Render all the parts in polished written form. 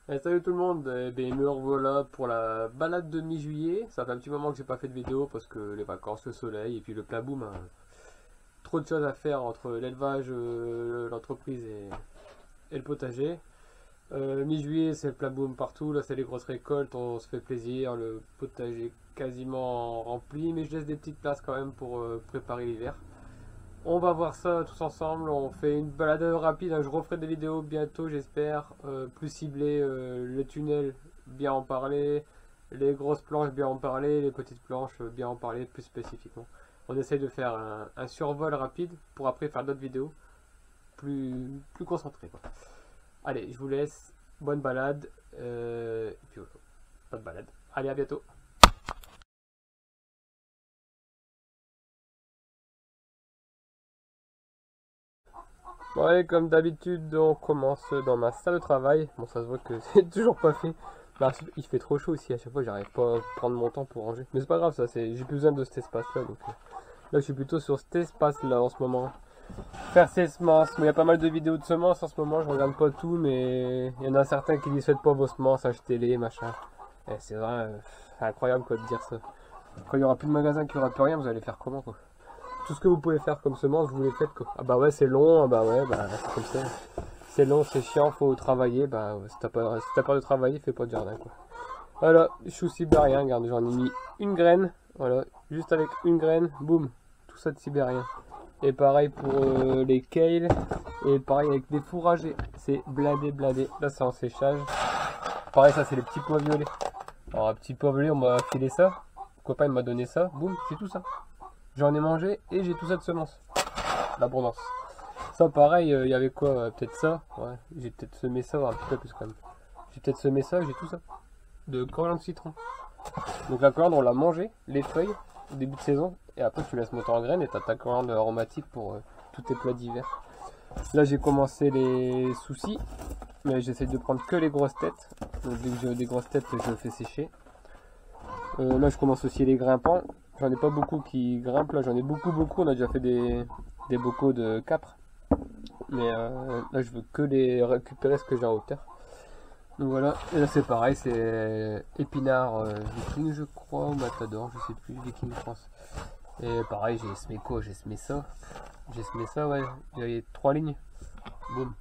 Salut tout le monde, me revoilà pour la balade de mi-juillet. Ça fait un petit moment que j'ai pas fait de vidéo parce que les vacances, le soleil et puis le plein boom, hein. Trop de choses à faire entre l'élevage, l'entreprise et le potager. Mi-juillet c'est le plein boom partout, là c'est les grosses récoltes, on se fait plaisir, le potager est quasiment rempli mais je laisse des petites places quand même pour préparer l'hiver. On va voir ça tous ensemble, on fait une balade rapide, hein. Je referai des vidéos bientôt j'espère, plus ciblées, les tunnels bien en parler, les grosses planches bien en parler, les petites planches bien en parler plus spécifiquement. On essaye de faire un survol rapide pour après faire d'autres vidéos plus concentrées, quoi. Allez, je vous laisse, bonne balade, et puis voilà, bonne balade. Allez, à bientôt. Ouais, comme d'habitude, on commence dans ma salle de travail. Bon, ça se voit que c'est toujours pas fait. Bah, il fait trop chaud ici, à chaque fois j'arrive pas à prendre mon temps pour ranger. Mais c'est pas grave, ça, j'ai plus besoin de cet espace-là. Donc là, je suis plutôt sur cet espace-là en ce moment. Faire ses semences. Mais il y a pas mal de vidéos de semences en ce moment, je regarde pas tout, mais il y en a certains qui disent faites pas vos semences, achetez-les, machin. Et c'est vrai, c'est incroyable quoi de dire ça. Quand il y aura plus de magasins, qu'il y aura plus rien, vous allez faire comment quoi? Tout ce que vous pouvez faire comme semence, vous les faites quoi. Ah bah ouais, c'est long, ah bah ouais, bah c'est comme ça. C'est long, c'est chiant, faut travailler, bah ouais, si t'as peur de travailler, fais pas de jardin quoi. Voilà, chou sibérien, regarde, j'en ai mis une graine, voilà, juste avec une graine, boum, tout ça de sibérien. Et pareil pour les kale, et pareil avec des fourragers, c'est blindé, là c'est en séchage. Pareil, ça c'est les petits pois violets. Alors un petit pois violet, on m'a filé ça, le copain il m'a donné ça, boum, c'est tout ça. J'en ai mangé et j'ai tout ça de semences. L'abondance. Ça pareil, il y avait quoi? Peut-être ça. Ouais, j'ai peut-être semé ça, un petit peu plus quand même. J'ai peut-être semé ça, j'ai tout ça. De coriandre citron. Donc la coriandre on l'a mangé, les feuilles, au début de saison. Et après tu laisses monter en graines et t'as ta coriandre aromatique pour tous tes plats d'hiver. Là j'ai commencé les soucis. Mais j'essaie de prendre que les grosses têtes. Donc dès que j'ai des grosses têtes, je le fais sécher. Là je commence aussi les grimpants. J'en ai pas beaucoup qui grimpent, là j'en ai beaucoup, on a déjà fait des bocaux de capre. Mais là je veux que les récupérer ce que j'ai en hauteur. Donc voilà, et là c'est pareil, c'est épinard viking je crois, ou matador, je sais plus, viking France. Et pareil, j'ai semé quoi? J'ai semé ça, ouais, il y a 3 lignes, boum.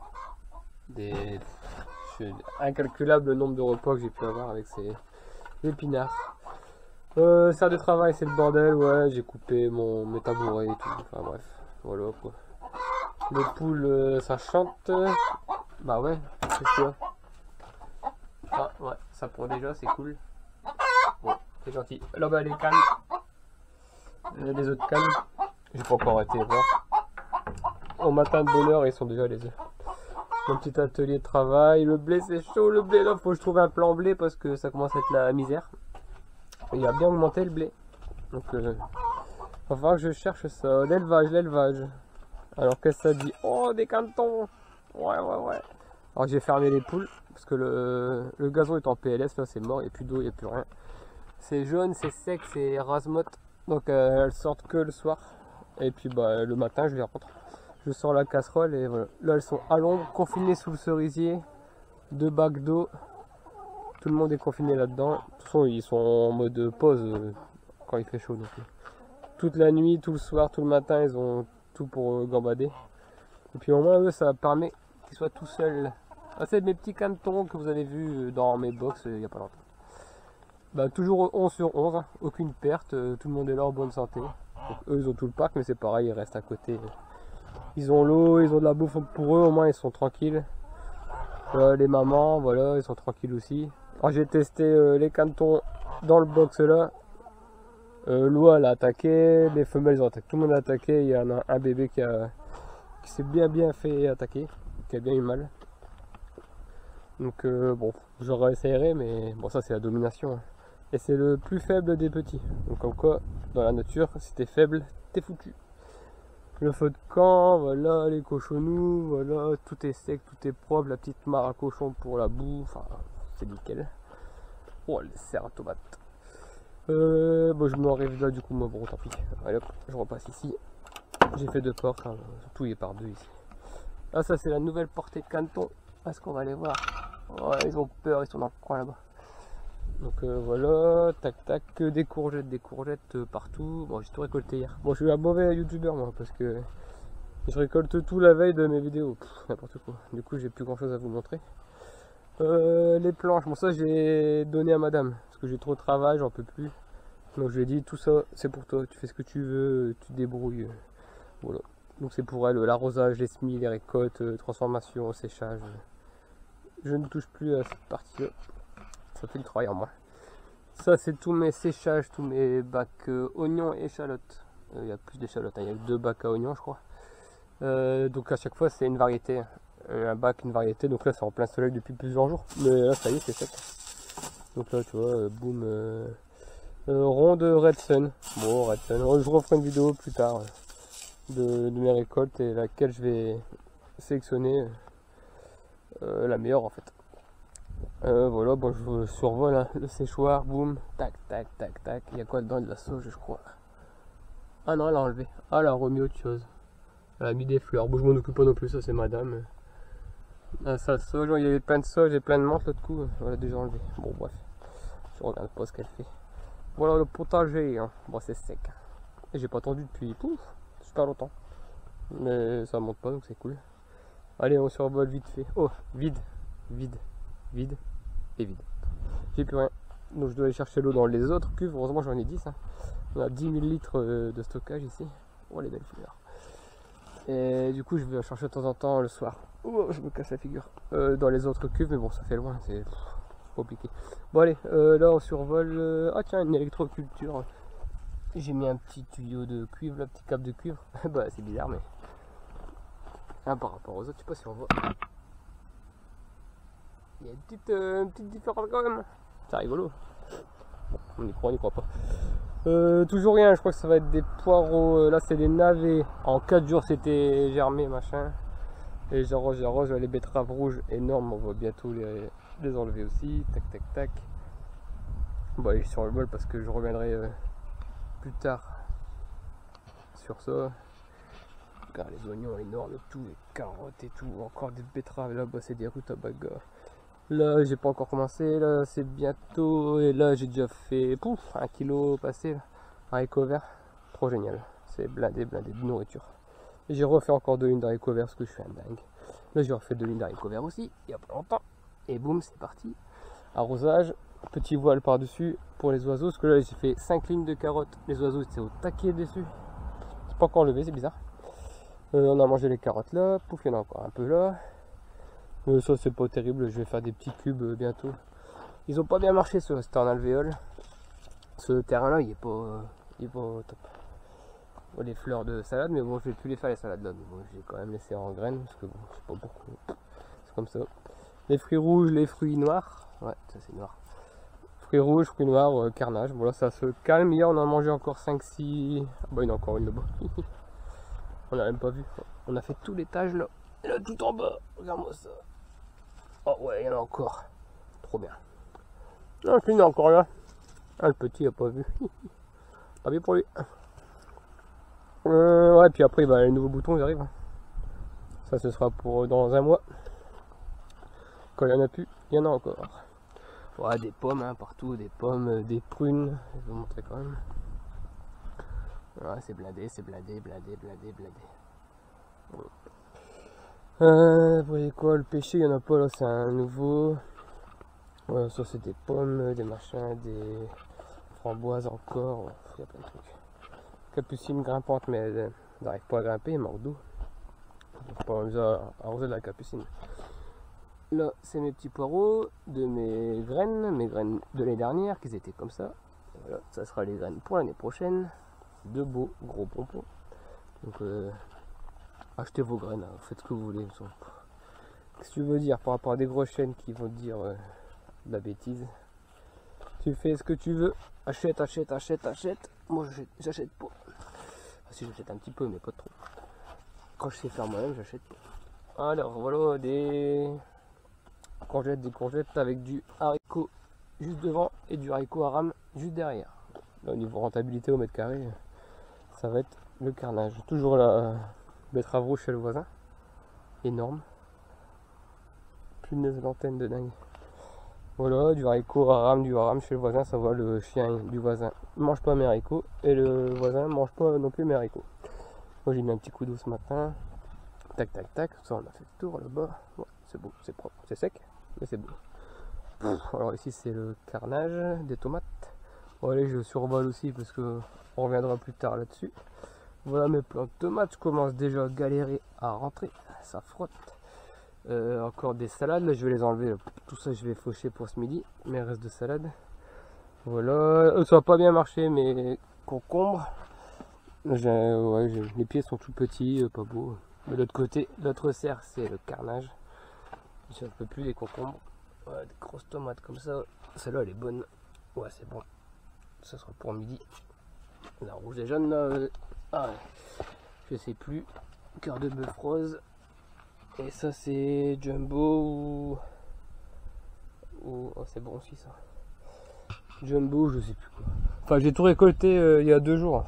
Incalculable le nombre de repas que j'ai pu avoir avec ces épinards. Salle de travail c'est le bordel, ouais, j'ai coupé mes tabourets et tout, enfin bref, voilà quoi. Les poules ça chante, bah ouais, c'est sûr. Ah ouais, ça pour déjà c'est cool. Bon, c'est gentil. Là bas les cannes, les autres cannes, j'ai pas encore été voir. Au matin de bonne heure ils sont déjà les œufs. Mon petit atelier de travail, le blé c'est chaud, le blé là faut que je trouve un plan blé parce que ça commence à être la misère. Il a bien augmenté le blé. Donc va falloir que je cherche ça. L'élevage. Alors qu'est-ce que ça dit? Oh des cantons. Ouais. Alors j'ai fermé les poules. Parce que le gazon est en PLS, là c'est mort, il n'y a plus d'eau, il n'y a plus rien. C'est jaune, c'est sec, c'est rasemotte. Donc elles sortent que le soir. Et puis bah le matin je les rentre. Je sors la casserole et voilà. Là elles sont à l'ombre, confinées sous le cerisier. 2 bacs d'eau. Tout le monde est confiné là-dedans. De toute façon, ils sont en mode pause quand il fait chaud. Donc, toute la nuit, tout le soir, tout le matin, ils ont tout pour gambader. Et puis au moins, eux, ça permet qu'ils soient tout seuls. Ah, c'est mes petits cantons que vous avez vus dans mes box il n'y a pas longtemps. Bah, toujours 11 sur 11, hein, aucune perte, tout le monde est là en bonne santé. Donc, eux, ils ont tout le parc, mais c'est pareil, ils restent à côté. Ils ont l'eau, ils ont de la bouffe pour eux, au moins ils sont tranquilles. Les mamans, voilà, ils sont tranquilles aussi. Alors j'ai testé les cantons dans le box là. L'oie elle a attaqué, les femelles ont attaqué, tout le monde a attaqué. Il y en a un bébé qui s'est bien fait attaquer, qui a bien eu mal. Donc bon, je réessayerai, mais bon ça c'est la domination. Hein. Et c'est le plus faible des petits. Donc comme quoi, dans la nature, si t'es faible, t'es foutu. Le feu de camp, voilà, les cochonous, voilà, tout est sec, tout est propre, la petite mare à cochon pour la boue, enfin, c'est nickel. Oh, le cerf à tomate. Bon, je m'arrive là, du coup, moi, bon, tant pis. Allez hop, je repasse ici. J'ai fait 2 portes, hein, tout est par 2 ici. Ah, ça, c'est la nouvelle portée de canton. Est-ce qu'on va aller voir? Ouais, ils ont peur, ils sont dans le coin là-bas. Donc voilà, tac tac, que des courgettes partout. Bon, j'ai tout récolté hier. Bon, je suis un mauvais youtubeur moi parce que je récolte tout la veille de mes vidéos. N'importe quoi. Du coup, j'ai plus grand chose à vous montrer. Les planches, bon, ça j'ai donné à madame parce que j'ai trop de travail, j'en peux plus. Donc je lui ai dit, tout ça c'est pour toi, tu fais ce que tu veux, tu te débrouilles. Voilà. Donc c'est pour elle, l'arrosage, les semis, les récoltes, transformation, séchage. Je ne touche plus à cette partie-là. Ça fait le travail en moi. Ça c'est tous mes séchages, tous mes bacs oignons et échalotes. Il y a plus d'échalotes, hein. Il y a 2 bacs à oignons je crois. Donc à chaque fois c'est une variété. Un bac, une variété. Donc là c'est en plein soleil depuis plusieurs jours. Mais là ça y est, c'est sec. Donc là tu vois, boum. Ronde Red Sun. Bon, Red Sun. Je referai une vidéo plus tard de mes récoltes et laquelle je vais sélectionner la meilleure en fait. Voilà, bon, je survole hein, le séchoir, boum, tac, tac, tac, tac. Il y a quoi dedans? De la sauge, je crois. Ah non, elle a enlevé. Ah, elle a remis autre chose. Elle a mis des fleurs. Bon, je m'en occupe pas non plus, ça c'est madame. Ah, ça, sauge, il y avait plein de sauge et plein de menthe l'autre coup. Elle a déjà enlevé. Bon, bref. Je regarde pas ce qu'elle fait. Voilà le potager. Hein. Bon, c'est sec. Et j'ai pas attendu depuis super longtemps. Mais ça monte pas, donc c'est cool. Allez, on survole vite fait. Oh, vide, vide, vide et vide. J'ai plus rien. Donc je dois aller chercher l'eau dans les autres cuves. Heureusement, j'en ai 10. Hein. On a 10 000 litres de stockage ici. Oh, les belles fleurs. Et du coup, je vais chercher de temps en temps le soir. Oh, je me casse la figure. Dans les autres cuves, mais bon, ça fait loin. C'est compliqué. Bon, allez, là, on survole. Ah, tiens, une électroculture. J'ai mis un petit tuyau de cuivre, là, petit câble de cuivre. Bah, c'est bizarre, mais. Ah, par rapport aux autres, je sais pas si on voit. Il y a une petite différence quand même. C'est rigolo. Bon, on y croit pas. Toujours rien, je crois que ça va être des poireaux. Là, c'est des navets. En 4 jours, c'était germé, machin. Et j'arrose, les betteraves rouges énormes. On va bientôt les enlever aussi. Tac, tac, tac. Bon, allez, sur le bol parce que je reviendrai plus tard sur ça. Regarde les oignons énormes et tout, les carottes et tout, encore des betteraves, là-bas c'est des rutabagas. Là j'ai pas encore commencé, là c'est bientôt, et là j'ai déjà fait 1 kilo passé, là, haricots verts, trop génial, c'est blindé de nourriture. Et j'ai refait encore 2 lignes d'haricots verts parce que je suis un dingue. Là j'ai refait 2 lignes d'haricots verts aussi, il y a pas longtemps, et boum c'est parti. Arrosage, petit voile par dessus pour les oiseaux, parce que là j'ai fait 5 lignes de carottes, les oiseaux étaient au taquet dessus, c'est pas encore levé, c'est bizarre. On a mangé les carottes là, pouf, il y en a encore un peu là. Ça c'est pas terrible, je vais faire des petits cubes bientôt. Ils ont pas bien marché c'était en alvéole. Ce terrain là il est pas top. Bon, les fleurs de salade, mais bon je vais plus les faire les salades là. Mais bon, j'ai quand même laissé en graines parce que bon, je sais pas pourquoi. C'est comme ça. Les fruits rouges, les fruits noirs. Ouais, ça c'est noir. Fruits rouges, fruits noirs, carnage. Bon là ça se calme. Hier on a mangé encore 5-6. Ah bah il y en a encore une là-bas. On n'a même pas vu. On a fait tout l'étage là. Et là tout en bas. Regarde-moi ça. Oh ouais, il y en a encore. Trop bien. Non, il y en a encore là. Ah, le petit il a pas vu. Pas bien pour lui. Ouais, puis après bah, les nouveaux boutons ils arrivent. Ça ce sera pour dans un mois. Quand il n'y en a plus, il y en a encore. Ouais, des pommes hein, partout, des pommes, des prunes. Je vais vous montrer quand même. Ouais, c'est blindé, blindé. Vous voyez quoi, le pêcher, il n'y en a pas là, c'est un nouveau. Voilà, ça c'est des pommes, des machins, des framboises encore. Il y a plein de trucs. Capucine grimpante, mais elle n'arrive pas à grimper, elle mord d'eau. Pas envie à arroser de la capucine. Là, c'est mes petits poireaux de mes graines de l'année dernière, qui étaient comme ça. Voilà, ça sera les graines pour l'année prochaine. De beaux gros pompons. Donc achetez vos graines, hein, faites ce que vous voulez. Qu'est-ce que tu veux dire par rapport à des grosses chaînes qui vont te dire de la bêtise? Tu fais ce que tu veux, achète. Moi j'achète pas. Enfin, si j'achète un petit peu mais pas trop. Quand je sais faire moi-même j'achète pas. Alors voilà des courgettes avec du haricot juste devant et du haricot à rame juste derrière. Là, au niveau rentabilité au mètre carré, ça va être le carnage. Toujours la betterave rouge chez le voisin, énorme. Punaise, l'antenne de dingue. Voilà, du haricot haram, du haram chez le voisin, ça va, le chien du voisin mange pas mes haricots et le voisin mange pas non plus mes haricots. Moi j'ai mis un petit coup d'eau ce matin. Tac tac tac, ça on a fait le tour là-bas. Ouais, c'est beau, c'est propre, c'est sec, mais c'est beau. Alors ici c'est le carnage des tomates. Bon allez, je survole aussi parce que on reviendra plus tard là-dessus. Voilà mes plants de tomates, je commence déjà à galérer à rentrer, ça frotte. Encore des salades, là je vais les enlever, là. Tout ça je vais faucher pour ce midi, mes restes de salade. Voilà, ça va pas bien marché, mais concombres. Les pieds sont tout petits, pas beaux. De l'autre côté, l'autre serre, c'est le carnage. J'en peux plus les concombres. Ouais, des grosses tomates comme ça. Celle-là, elle est bonne. Ouais, c'est bon. Ça sera pour midi. La rouge et jaune, là. Ah ouais. Je sais plus. Cœur de bœuf rose. Et ça, c'est jumbo ou... Oh, c'est bon aussi, ça. Jumbo, je sais plus quoi. Enfin, j'ai tout récolté il y a 2 jours.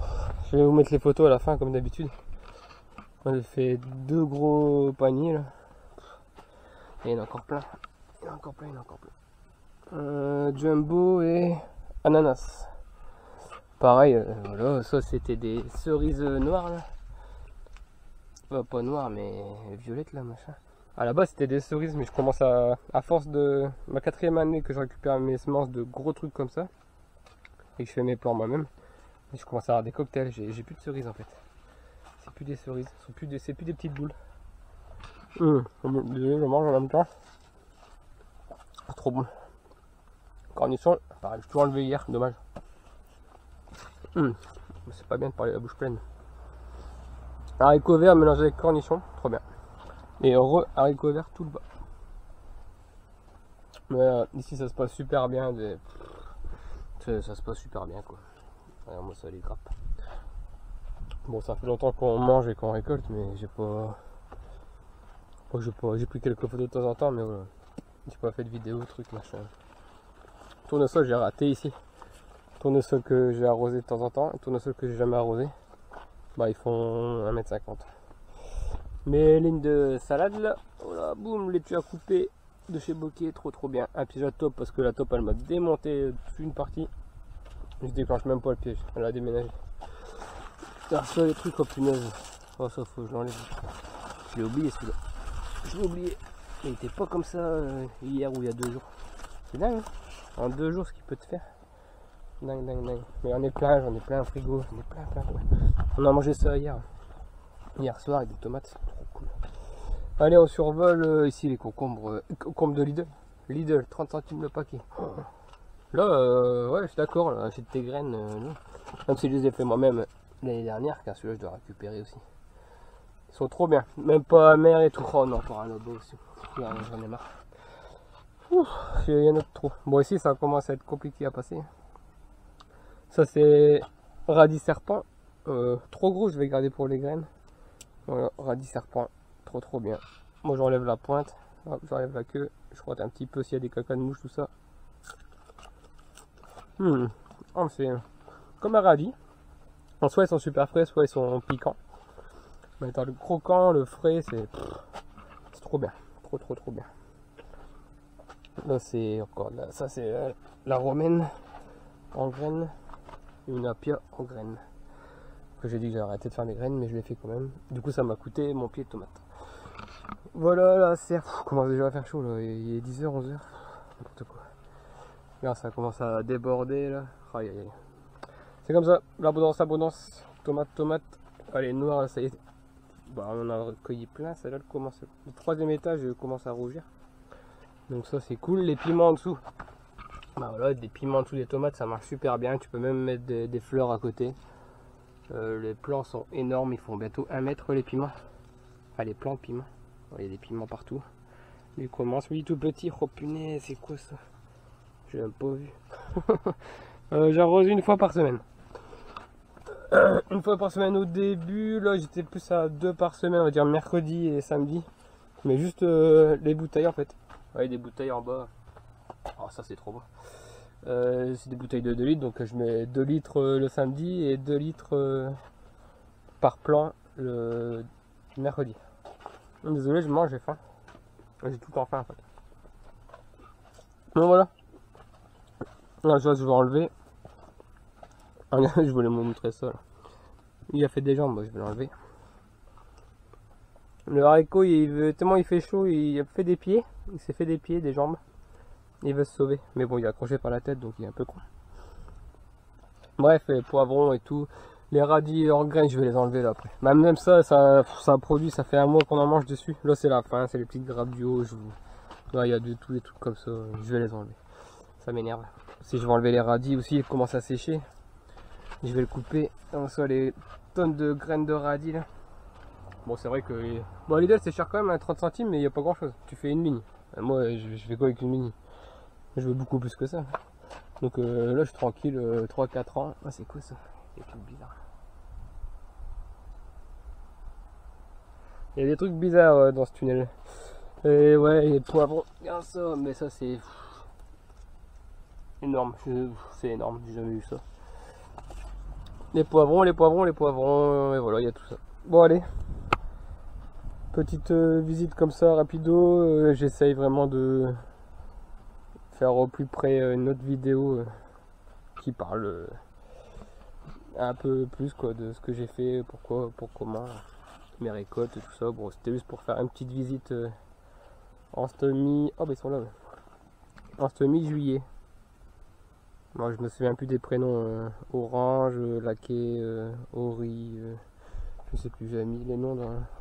Je vais vous mettre les photos à la fin, comme d'habitude. J'ai fait 2 gros paniers là. Et il y en a encore plein. Il y en a encore plein, il y en a encore plein. Jumbo et ananas. Pareil, voilà, ça c'était des cerises noires là. Pas noires mais violettes là, machin. À la base c'était des cerises, mais je commence à force de ma 4e année que je récupère mes semences de gros trucs comme ça. Et que je fais mes plants moi-même. Et je commence à avoir des cocktails, j'ai plus de cerises en fait. C'est plus des cerises, c'est plus des petites boules. Désolé, je mange en même temps. C'est trop bon. Cornichon, pareil, je l'ai tout enlevé hier, dommage. C'est pas bien de parler la bouche pleine. Haricots verts mélangés avec cornichons, trop bien. Et haricots verts tout le bas. Mais ici ça se passe super bien. Ça se passe super bien quoi. Regarde moi ça les grappe. Bon, ça fait longtemps qu'on mange et qu'on récolte, mais j'ai pris quelques photos de temps en temps, mais voilà. J'ai pas fait de vidéo, truc machin. Tournesol j'ai raté ici. Tournesol que j'ai arrosé de temps en temps, tournesol que j'ai jamais arrosé. Bah ils font 1,50 m. Mes lignes de salade là, voilà, boum, les tuyaux à couper de chez Bokeh, trop bien. Un piège à top parce que la top elle m'a démonté dessus une partie. Je déclenche même pas le piège, elle a déménagé. Alors ça les trucs, oh punaise. Oh ça faut que je l'enlève. Je l'ai oublié celui-là. Je l'ai oublié. Il était pas comme ça hier ou il y a 2 jours. C'est dingue hein. En 2 jours ce qu'il peut te faire. Dingue. Mais j'en ai plein un frigo. J'en ai plein. On a mangé ça hier soir avec des tomates, c'est trop cool. Allez, on survole ici les concombres. Concombres de Lidl. Lidl, 30 centimes le paquet. Là, ouais, je suis d'accord, j'achète tes graines. Même si je les ai fait moi-même l'année dernière, car celui-là je dois récupérer aussi. Ils sont trop bien, même pas amers et tout. Oh non, encore un là-bas aussi. J'en ai marre. Il y en a trop. Bon, ici ça commence à être compliqué à passer. Ça c'est radis serpent. Trop gros, je vais garder pour les graines. Voilà, radis serpent. Trop bien. Moi j'enlève la pointe, j'enlève la queue, je frotte un petit peu s'il y a des cacas de mouche, tout ça. Oh, c'est comme un radis. En soit ils sont super frais, soit ils sont piquants. Mais dans le croquant, le frais, c'est trop bien. Trop bien. Là c'est encore là, ça c'est la romaine en graines et une apia en graines. Que j'ai dit que j'avais arrêté de faire des graines, mais je l'ai fait quand même. Du coup ça m'a coûté mon pied de tomate. Voilà la serre, commence déjà à faire chaud là, il est 10h, 11h, n'importe quoi. Là ça commence à déborder là, aïe. C'est comme ça, l'abondance, tomate, allez noir là, ça y est. Bah, on en a recueilli plein, celle-là commence, le 3e étage commence à rougir. Donc ça c'est cool, les piments en dessous. Bah voilà, des piments en dessous des tomates ça marche super bien, tu peux même mettre des fleurs à côté. Les plants sont énormes, ils font bientôt 1 mètre les piments. Enfin les plants de piments. Il y a des piments partout. Ils commencent, oui tout petit, oh punaise, c'est quoi ça? J'ai même pas vu. J'arrose une fois par semaine. Une fois par semaine au début, là j'étais plus à 2 par semaine, on va dire mercredi et samedi. Mais juste les bouteilles en fait. Ouais, des bouteilles en bas. Oh ça c'est trop beau. C'est des bouteilles de 2 litres, donc je mets 2 litres le samedi et 2 litres par plant le mercredi. Désolé, je mange, j'ai faim. J'ai tout le temps faim en fait. Donc voilà. Là, ça, je vais enlever. Je voulais vous montrer ça. Là. Il a fait des jambes, moi je vais l'enlever. Le haricot, tellement il fait chaud, il a fait des pieds. Il s'est fait des pieds, des jambes. Il veut se sauver. Mais bon, il est accroché par la tête, donc il est un peu con. Bref, les poivrons et tout. Les radis hors graines, je vais les enlever là après. Même ça, ça produit, ça fait un mois qu'on en mange dessus. Là, c'est la fin, c'est les petites grappes du haut. Là, il y a tous les trucs comme ça. Je vais les enlever. Ça m'énerve. Si je vais enlever les radis aussi, ils commencent à sécher. Je vais le couper. Comme ça, les tonnes de graines de radis là. Bon, c'est vrai que. Bon, l'idéal, c'est cher quand même, à 30 centimes, mais il n'y a pas grand chose. Tu fais une ligne. Moi, je fais quoi avec une ligne? Je veux beaucoup plus que ça. Donc là, je suis tranquille, 3-4 ans. Ah, c'est quoi ça? C'est tout bizarre. Il y a des trucs bizarres dans ce tunnel. Et ouais, les poivrons, regarde ça, mais ça c'est énorme. C'est énorme, j'ai jamais vu ça. Les poivrons, les poivrons, les poivrons, et voilà, il y a tout ça. Bon, allez. Petite visite comme ça, rapido. J'essaye vraiment de faire au plus près une autre vidéo qui parle un peu plus quoi de ce que j'ai fait, pourquoi, pour comment, mes récoltes et tout ça. Bon, c'était juste pour faire une petite visite en ce mi... Oh, bah ils sont là. Ouais. En ce mi-juillet. Moi, je me souviens plus des prénoms. Orange, Laqué, Ori, je sais plus, j'ai mis les noms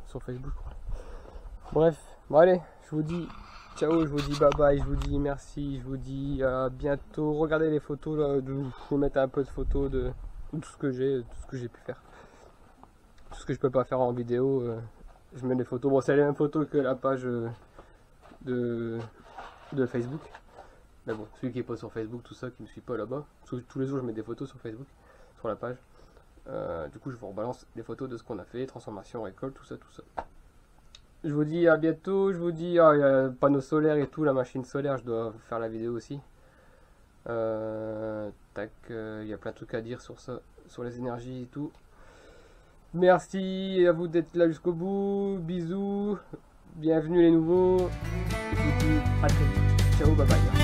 sur Facebook. Bref, bon allez, je vous dis ciao, je vous dis bye bye, je vous dis merci, je vous dis à bientôt. Regardez les photos là, je vous mettre un peu de photos de tout ce que j'ai pu faire. Tout ce que je peux pas faire en vidéo, je mets des photos. Bon, c'est les mêmes photos que la page de Facebook. Mais bon, celui qui est pas sur Facebook, tout ça, qui me suit pas là-bas. Tous les jours, je mets des photos sur Facebook, sur la page. Du coup, je vous rebalance des photos de ce qu'on a fait, transformation, récolte, tout ça, tout ça. Je vous dis à bientôt. Je vous dis, il y a le panneau solaire et tout, la machine solaire, je dois faire la vidéo aussi. Tac, il y a plein de trucs à dire sur ça, sur les énergies et tout. Merci à vous d'être là jusqu'au bout. Bisous. Bienvenue les nouveaux. Je vous dis à très vite. Ciao, bye bye.